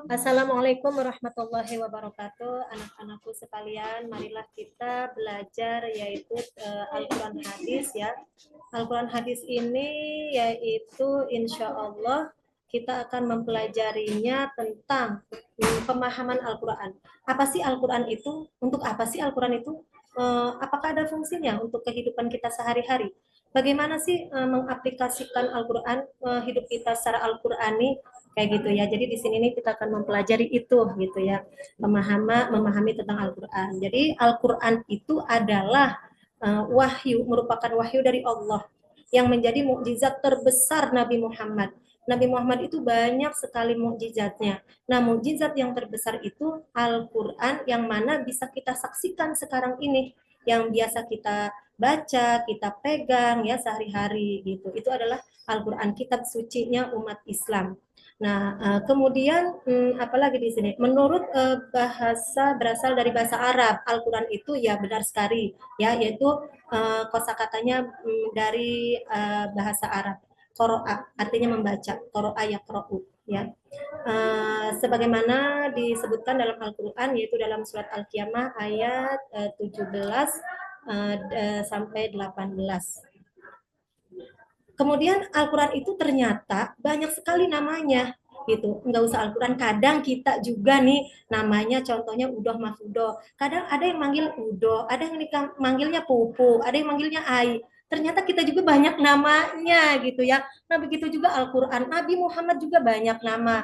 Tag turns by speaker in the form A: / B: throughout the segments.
A: Assalamualaikum warahmatullahi wabarakatuh. Anak-anakku sekalian, marilah kita belajar yaitu Al-Quran Hadis ya. Al-Quran Hadis ini yaitu insya Allah kita akan mempelajarinya tentang pemahaman Al-Quran. Apa sih Al-Quran itu? Untuk apa sih Al-Quran itu? Apakah ada fungsinya untuk kehidupan kita sehari-hari? Bagaimana sih mengaplikasikan Al-Quran hidup kita secara Al-Qurani kayak gitu ya. Jadi di sini nih kita akan mempelajari itu gitu ya. Memahami tentang Al-Qur'an. Jadi Al-Qur'an itu adalah wahyu, merupakan wahyu dari Allah yang menjadi mukjizat terbesar Nabi Muhammad. Nabi Muhammad itu banyak sekali mukjizatnya. Nah, mukjizat yang terbesar itu Al-Qur'an yang mana bisa kita saksikan sekarang ini, yang biasa kita baca, kita pegang ya sehari-hari gitu. Itu adalah Al-Qur'an, kitab sucinya umat Islam. Nah, kemudian apalagi di sini, menurut bahasa berasal dari bahasa Arab, Al-Quran itu ya benar sekali, ya yaitu kosakatanya dari bahasa Arab. Qoro'a artinya membaca, qoro'a yaqra'u, ya. Sebagaimana disebutkan dalam Al-Quran, yaitu dalam surat Al-Qiyamah ayat 17 sampai 18. Kemudian Al-Quran itu ternyata banyak sekali namanya gitu. Nggak usah Al-Quran, kadang kita juga nih namanya contohnya Udoh Mafudoh. Kadang ada yang manggil Udoh, ada yang manggilnya Pupu, ada yang manggilnya Ai. Ternyata kita juga banyak namanya gitu ya. Nah begitu juga Al-Quran. Nabi Muhammad juga banyak nama.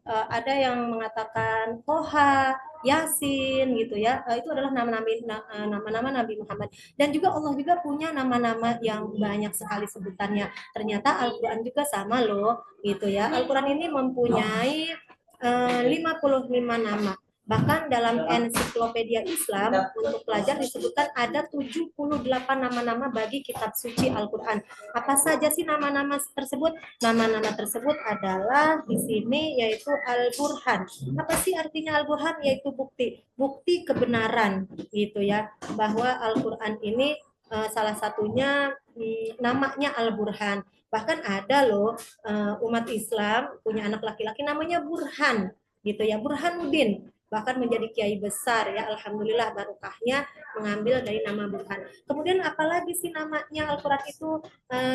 A: Ada yang mengatakan Toha, Yasin gitu ya. Itu adalah nama-nama Nabi Muhammad. Dan juga Allah juga punya nama-nama yang banyak sekali sebutannya. Ternyata Al-Quran juga sama loh, gitu ya. Al-Quran ini mempunyai 55 nama. Bahkan dalam ensiklopedia Islam untuk pelajar disebutkan ada 78 nama-nama bagi kitab suci Al-Quran. Apa saja sih nama-nama tersebut? Nama-nama tersebut adalah di sini yaitu Al-Burhan. Apa sih artinya Al-Burhan? Yaitu bukti, bukti kebenaran gitu ya. Bahwa Al-Quran ini salah satunya namanya Al-Burhan. Bahkan ada loh umat Islam punya anak laki-laki namanya Burhan gitu ya, Burhanuddin, bahkan menjadi kiai besar ya, alhamdulillah barokahnya mengambil dari nama Burhan. Kemudian apalagi sih namanya Al-Quran itu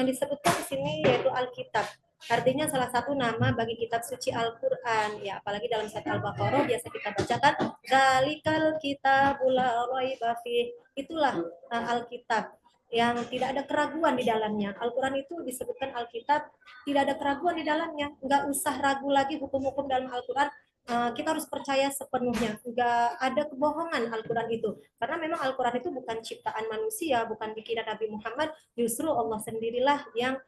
A: disebutkan di sini yaitu Alkitab. Artinya salah satu nama bagi kitab suci Al-Quran ya, apalagi dalam surat Al-Baqarah biasa kita bacakan Zalikal kitabul la raiba fih. Itulah Alkitab yang tidak ada keraguan di dalamnya. Al-Quran itu disebutkan Alkitab, tidak ada keraguan di dalamnya. Nggak usah ragu lagi hukum-hukum dalam Al-Quran. Kita harus percaya sepenuhnya. Nggak ada kebohongan Al-Quran itu. Karena memang Al-Quran itu bukan ciptaan manusia, bukan bikinan Nabi Muhammad. Justru Allah sendirilah yang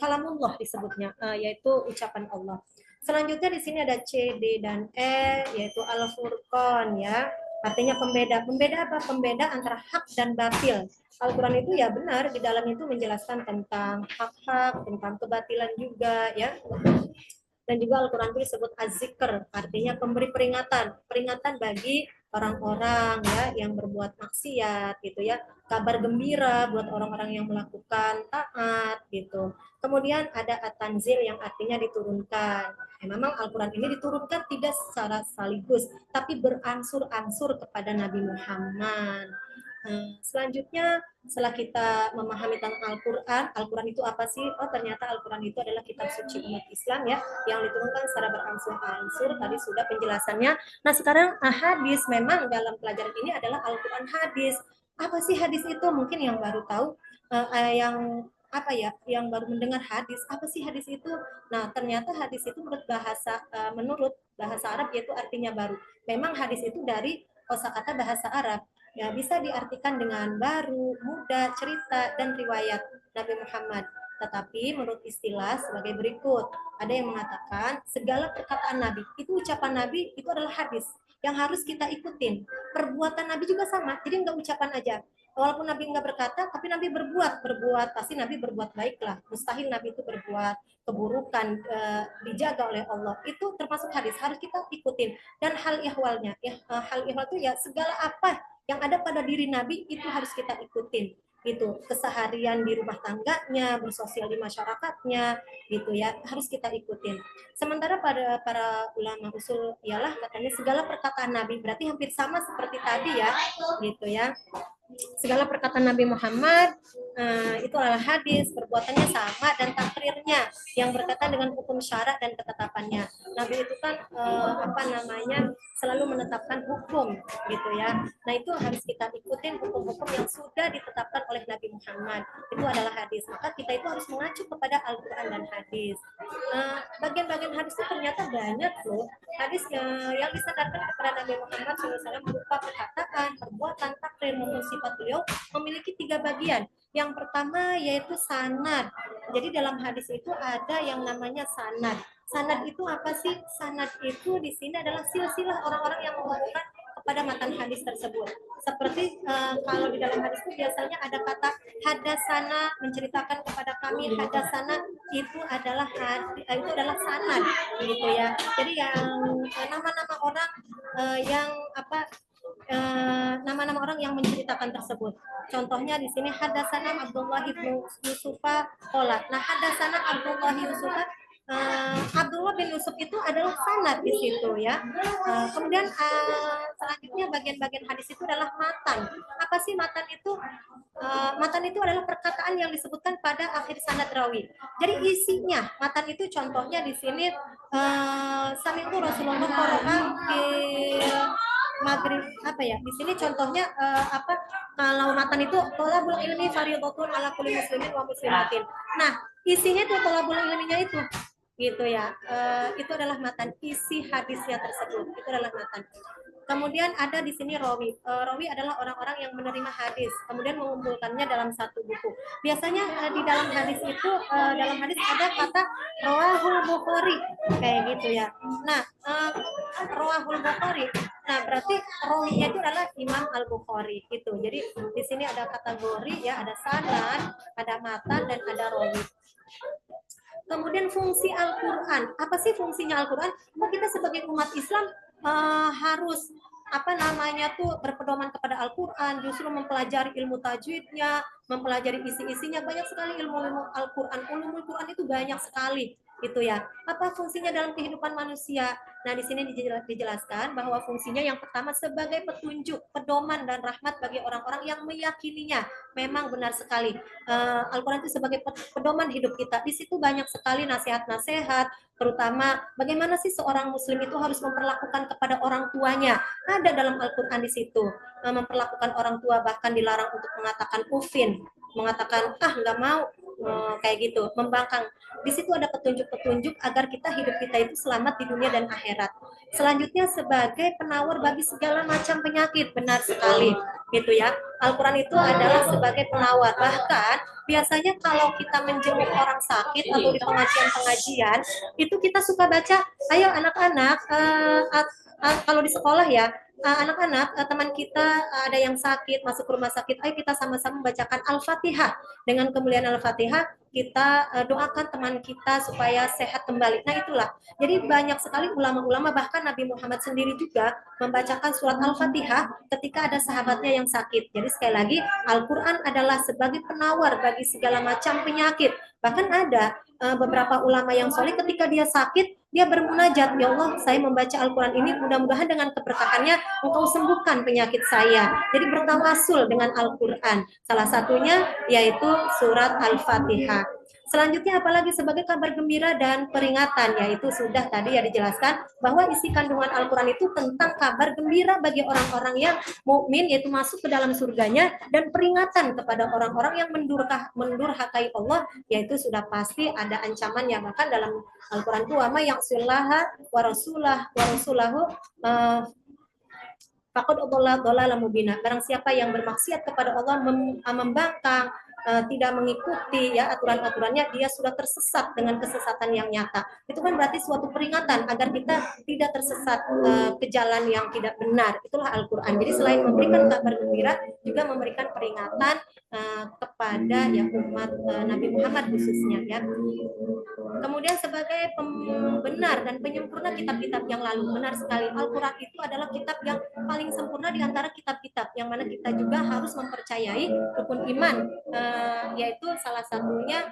A: kalamullah disebutnya, yaitu ucapan Allah. Selanjutnya di sini ada C, D, dan E, yaitu Al-Furqan ya. Artinya pembeda. Pembeda apa? Pembeda antara hak dan batil. Al-Quran itu ya benar, di dalam itu menjelaskan tentang hak-hak, tentang kebatilan juga ya. Dan juga Al-Quran itu disebut az-zikr, artinya pemberi peringatan, peringatan bagi orang-orang ya yang berbuat maksiat gitu ya, kabar gembira buat orang-orang yang melakukan taat gitu. Kemudian ada at-tanzil yang artinya diturunkan. Memang Al-Quran ini diturunkan tidak secara sekaligus, tapi berangsur-angsur kepada Nabi Muhammad. Selanjutnya setelah kita memahami tentang Al-Quran, Al-Quran itu apa sih? Oh ternyata Al-Quran itu adalah kitab suci umat Islam ya, yang diturunkan secara berangsur-angsur, tadi sudah penjelasannya. Nah sekarang hadis, memang dalam pelajaran ini adalah Al-Quran hadis. Apa sih hadis itu? Mungkin yang baru tahu, yang apa ya, yang baru mendengar hadis, apa sih hadis itu? Nah ternyata hadis itu menurut bahasa Arab yaitu artinya baru. Memang hadis itu dari kosakata bahasa Arab. Ya, bisa diartikan dengan baru, muda, cerita, dan riwayat Nabi Muhammad. Tetapi menurut istilah sebagai berikut. Ada yang mengatakan segala perkataan Nabi, itu ucapan Nabi, itu adalah hadis yang harus kita ikutin. Perbuatan Nabi juga sama, jadi nggak ucapan aja. Walaupun Nabi nggak berkata, tapi Nabi berbuat pasti Nabi berbuat baiklah. Mustahil Nabi itu berbuat keburukan, dijaga oleh Allah. Itu termasuk hadis, harus kita ikutin. Dan hal ihwalnya, hal ihwal itu ya segala apa yang ada pada diri Nabi itu harus kita ikutin. gitu, keseharian di rumah tangganya, bersosial di masyarakatnya, gitu ya, harus kita ikutin. Sementara pada para ulama usul ialah katanya segala perkataan Nabi, berarti hampir sama seperti tadi ya, gitu ya. Segala perkataan Nabi Muhammad itu adalah hadis, perbuatannya sama dan takrirnya yang berkaitan dengan hukum syarat dan ketetapannya. Nabi itu kan apa namanya selalu menetapkan hukum gitu ya. Nah itu harus kita ikutin hukum-hukum yang sudah ditetapkan oleh Nabi Muhammad. Itu adalah hadis. Maka kita itu harus mengacu kepada Al-Quran dan hadis. Bagian-bagian hadis itu ternyata banyak loh. Hadis yang disandarkan kepada Nabi Muhammad SAW berupa perkataan, perbuatan, takrir maupun sifat beliau memiliki 3 bagian. Yang pertama yaitu sanad. Jadi dalam hadis itu ada yang namanya sanad. Sanad itu apa sih? Sanad itu di sini adalah silsilah orang-orang yang menghubungkan kepada matan hadis tersebut. Seperti kalau di dalam hadis itu biasanya ada kata hadasana menceritakan kepada kami, hadasana itu adalah sanad gitu ya. Jadi yang nama-nama orang yang apa nama-nama orang yang menceritakan tersebut. Contohnya di sini hadasana Abdullah bin Yusufa qolat. Nah, hadasana Abdullah Yusufa Abdullah bin Yusuf itu adalah sanad di situ ya. Kemudian selanjutnya bagian-bagian hadis itu adalah matan. Apa sih matan itu? Matan itu adalah perkataan yang disebutkan pada akhir sanad rawi. Jadi isinya matan itu contohnya di sini sami'tu Rasulullah qara'a maghrib apa ya di sini contohnya apa kalau matan itu tolabul ilmi fardhatun ala kulli muslimin wa muslimatin. Nah isinya itu tolabul ilminya itu gitu ya. Itu adalah matan, isi hadisnya tersebut itu adalah matan. Kemudian ada di sini rawi. Rawi adalah orang-orang yang menerima hadis, kemudian mengumpulkannya dalam satu buku. Biasanya di dalam hadis itu dalam hadis ada kata rawahul Bukhari kayak gitu ya. Nah, rawahul Bukhari. Nah, berarti rawinya itu adalah Imam Al-Bukhari gitu. Jadi di sini ada kategori ya, ada sanad, ada matan dan ada rawi. Kemudian fungsi Al-Quran. Apa sih fungsinya Al-Quran? Kita sebagai umat Islam harus apa namanya tuh berpedoman kepada Al-Quran, justru mempelajari ilmu tajwidnya, mempelajari isi-isinya. Banyak sekali ilmu-ilmu Al-Quran. Ulumul Quran itu banyak sekali gitu ya. Apa fungsinya dalam kehidupan manusia? Nah, di sini dijelaskan bahwa fungsinya yang pertama sebagai petunjuk, pedoman dan rahmat bagi orang-orang yang meyakininya. Memang benar sekali. Al-Quran itu sebagai pedoman hidup kita. Di situ banyak sekali nasihat-nasihat, terutama bagaimana sih seorang muslim itu harus memperlakukan kepada orang tuanya. Ada dalam Al-Quran di situ. Memperlakukan orang tua bahkan dilarang untuk mengatakan ufin, mengatakan nggak mau, kayak gitu, membangkang. Di situ ada petunjuk-petunjuk agar hidup kita itu selamat di dunia dan akhirat. Selanjutnya sebagai penawar bagi segala macam penyakit, benar sekali gitu ya. Al-Quran itu adalah sebagai penawar. Bahkan biasanya kalau kita menjenguk orang sakit atau di pengajian-pengajian itu kita suka baca, ayo anak-anak kalau di sekolah ya, anak-anak teman kita ada yang sakit masuk ke rumah sakit, ayo kita sama-sama membacakan Al-Fatihah. Dengan kemuliaan Al-Fatihah kita doakan teman kita supaya sehat kembali. Nah itulah, jadi banyak sekali ulama-ulama, bahkan Nabi Muhammad sendiri juga membacakan surat Al-Fatihah ketika ada sahabatnya yang sakit. Jadi sekali lagi, Al-Quran adalah sebagai penawar bagi segala macam penyakit. Bahkan ada beberapa ulama yang soleh ketika dia sakit, dia bermunajat, ya Allah, saya membaca Al-Quran ini, mudah-mudahan dengan keberkahannya Engkau sembuhkan penyakit saya. Jadi bertawasul dengan Al-Quran. Salah satunya yaitu surat Al-Fatihah. Selanjutnya apalagi sebagai kabar gembira dan peringatan, yaitu sudah tadi ya dijelaskan bahwa isi kandungan Al-Quran itu tentang kabar gembira bagi orang-orang yang mukmin, yaitu masuk ke dalam surganya, dan peringatan kepada orang-orang yang mendurhakai Allah, yaitu sudah pasti ada ancamannya. Bahkan dalam Al-Quran itu wa may ya'sillaha wa rasulahu faqad adalla dhalalan mubina. Barang siapa yang bermaksiat kepada Allah, membangkang, tidak mengikuti ya aturan-aturannya, dia sudah tersesat dengan kesesatan yang nyata. Itu kan berarti suatu peringatan agar kita tidak tersesat ke jalan yang tidak benar. Itulah Al-Qur'an. Jadi selain memberikan kabar gembira, juga memberikan peringatan kepada ya umat Nabi Muhammad khususnya ya. Kemudian sebagai pembenar dan penyempurna kitab-kitab yang lalu, benar sekali, Al-Quran itu adalah kitab yang paling sempurna di antara kitab-kitab, yang mana kita juga harus mempercayai rukun iman, yaitu salah satunya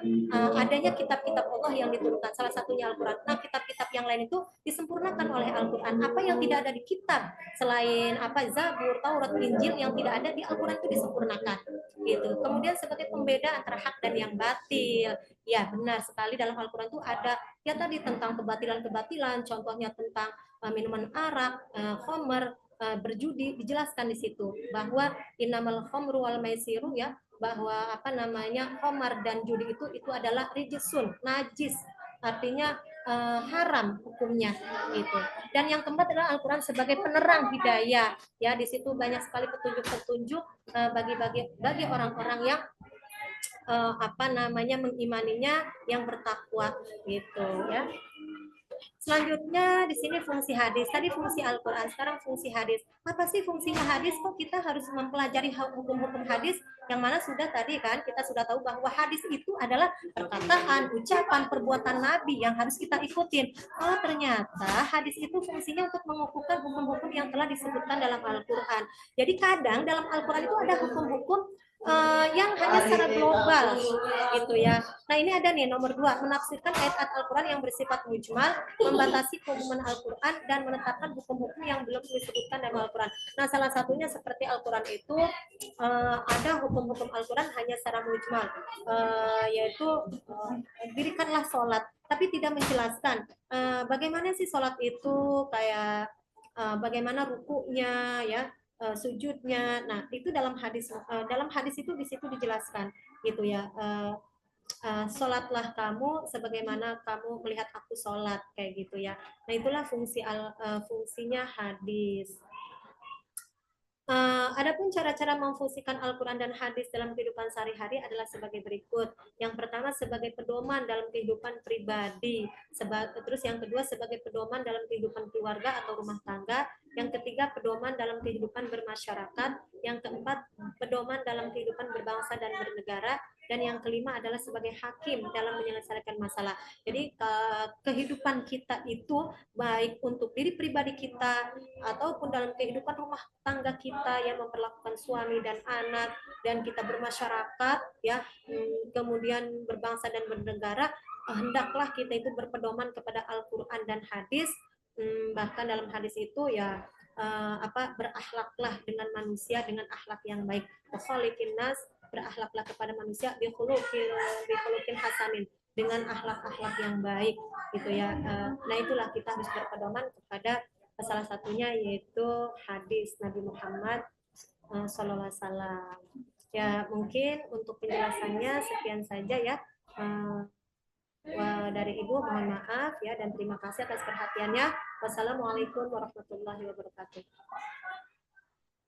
A: adanya kitab-kitab Allah yang diturunkan, salah satunya Al-Quran. Nah, kitab-kitab yang lain itu disempurnakan oleh Al-Quran. Apa yang tidak ada di kitab selain Zabur, Taurat, Injil, yang tidak ada di Al-Quran itu disempurnakan gitu. Kemudian sebagai pembeda antara hak dan yang batil, ya benar sekali, dalam Al-Quran itu ada ya tadi tentang kebatilan-kebatilan, contohnya tentang minuman arak, khamr, berjudi, dijelaskan di situ bahwa innamal khamru wal maisiru, ya, bahwa khamar dan judi itu adalah rijisun, najis, artinya haram hukumnya gitu. Dan yang keempat adalah Al-Quran sebagai penerang hidayah, ya, di situ banyak sekali petunjuk-petunjuk bagi orang-orang yang mengimaninya, yang bertakwa gitu ya. Selanjutnya di sini fungsi hadis. Tadi fungsi Al-Quran, sekarang fungsi hadis. Apa sih fungsinya hadis? Kok kita harus mempelajari hukum-hukum hadis? Yang mana sudah tadi kan kita sudah tahu bahwa hadis itu adalah perkataan, ucapan, perbuatan Nabi yang harus kita ikutin. Oh, ternyata hadis itu fungsinya untuk mengukuhkan hukum-hukum yang telah disebutkan dalam Al-Quran. Jadi kadang dalam Al-Quran itu ada hukum-hukum yang hanya secara global gitu ya. Nah, ini ada nih nomor 2, menafsirkan ayat-ayat Al-Quran yang bersifat mujmal, membatasi keumuman Al-Quran, dan menetapkan hukum-hukum yang belum disebutkan dalam Al-Quran. Nah, salah satunya seperti Al-Quran itu ada hukum-hukum Al-Quran hanya secara mujmal, yaitu dirikanlah sholat, tapi tidak menjelaskan bagaimana sih sholat itu, kayak bagaimana rukunya, ya, sujudnya. Nah, itu dalam hadis itu di situ dijelaskan gitu ya. Sholatlah kamu sebagaimana kamu melihat aku sholat, kayak gitu ya. Nah, itulah fungsinya hadis. Adapun cara-cara memfungsikan Al-Quran dan hadis dalam kehidupan sehari-hari adalah sebagai berikut. Yang pertama, sebagai pedoman dalam kehidupan pribadi. Terus yang kedua, sebagai pedoman dalam kehidupan keluarga atau rumah tangga. Yang ketiga, pedoman dalam kehidupan bermasyarakat. Yang keempat, pedoman dalam kehidupan berbangsa dan bernegara. Dan yang kelima adalah sebagai hakim dalam menyelesaikan masalah. Jadi kehidupan kita itu baik untuk diri pribadi kita ataupun dalam kehidupan rumah tangga kita, yang memperlakukan suami dan anak, dan kita bermasyarakat, ya, kemudian berbangsa dan bernegara, hendaklah kita itu berpedoman kepada Al-Quran dan hadis. Bahkan dalam hadis itu ya berakhlaklah dengan manusia dengan akhlak yang baik. Khaliqin nas, berakhlaklah kepada manusia bikhuluqin hasanin, dengan akhlak-akhlak yang baik gitu ya. Nah, itulah kita harus berpedoman kepada salah satunya yaitu hadis Nabi Muhammad Sallallahu Alaihi Wasallam. Ya, mungkin untuk penjelasannya sekian saja ya. Dari Ibu mohon maaf ya, dan terima kasih atas perhatiannya. Wassalamualaikum warahmatullahi wabarakatuh.